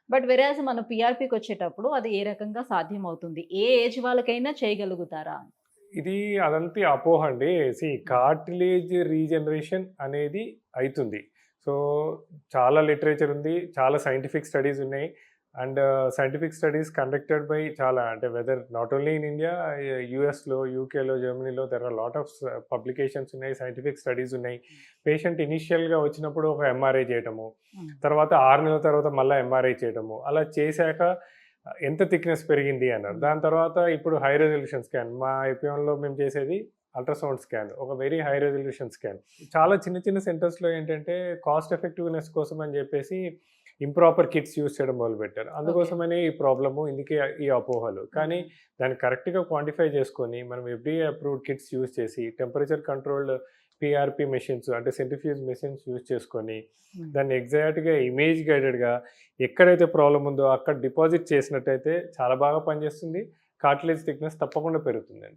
But వెరాజ్ మన పీఆర్‌పీకొచ్చేటప్పుడు అది ఏ రకంగా సాధ్యమవుతుంది? ఏ ఏజ్ వాళ్ళకైనా చేయగలుగుతారా? ఇది అదంతా అపోహ అండి. హ్మ్. కార్టిలేజ్ రీజనరేషన్ అనేది అయితుంది. సో, చాలా లిటరేచర్ ఉంది. చాలా సైంటిఫిక్ స్టడీస్ ఉన్నాయి. And scientific studies conducted by చాలా అంటే whether not only in India, యూఎస్‌లో, యూకేలో, జర్మనీలో there are lot of publications ఉన్నాయి. సైంటిఫిక్ స్టడీస్ ఉన్నాయి. హ్మ్. పేషెంట్ ఇనీషియల్‌గా వచ్చినప్పుడు ఒక ఎంఆర్ఐ చేయటము. హ్మ్. తర్వాత 6 నెలల తర్వాత మళ్ళా ఎంఆర్ఐ చేయటము. అలా చేశాక ఎంత థిక్‌నెస్ పెరిగింది అన్నారు. హ్మ్. దాని తర్వాత ఇప్పుడు హై రిజల్యూషన్ స్కాన్. మా ఐపీఎంలో మేము చేసేది అల్ట్రాసౌండ్ స్కాన్. ఒక వెరీ హై రిజల్యూషన్ స్కాన్. చాలా చిన్న చిన్న సెంటర్స్‌లో ఏంటంటే కాస్ట్ ఎఫెక్టివ్‌నెస్ కోసం అని చెప్పేసి ఇంప్రాపర్ కిట్స్ యూజ్ చేయడం మొదలుపెట్టారు. ఓకే. అందుకోసమనే ఈ ప్రాబ్లము, ఇందుకే ఈ అపోహలు. కానీ ఓకే. దాన్ని కరెక్ట్‌గా క్వాంటిఫై చేసుకొని మనం ఎఫ్‌డీఏ అప్రూవ్డ్ కిట్స్ యూజ్ చేసి టెంపరేచర్ కంట్రోల్డ్ పీఆర్‌పీ మెషిన్స్ అంటే సెంట్రిఫ్యూజ్ మెషిన్స్ యూజ్ చేసుకొని హ్మ్. దాన్ని ఎగ్జాక్ట్‌గా ఇమేజ్ గైడెడ్‌గా ఎక్కడైతే ప్రాబ్లమ్ ఉందో అక్కడ డిపాజిట్ చేసినట్టయితే చాలా బాగా పనిచేస్తుంది. కార్టిలేజ్ థిక్‌నెస్ తప్పకుండా పెరుగుతుందండి.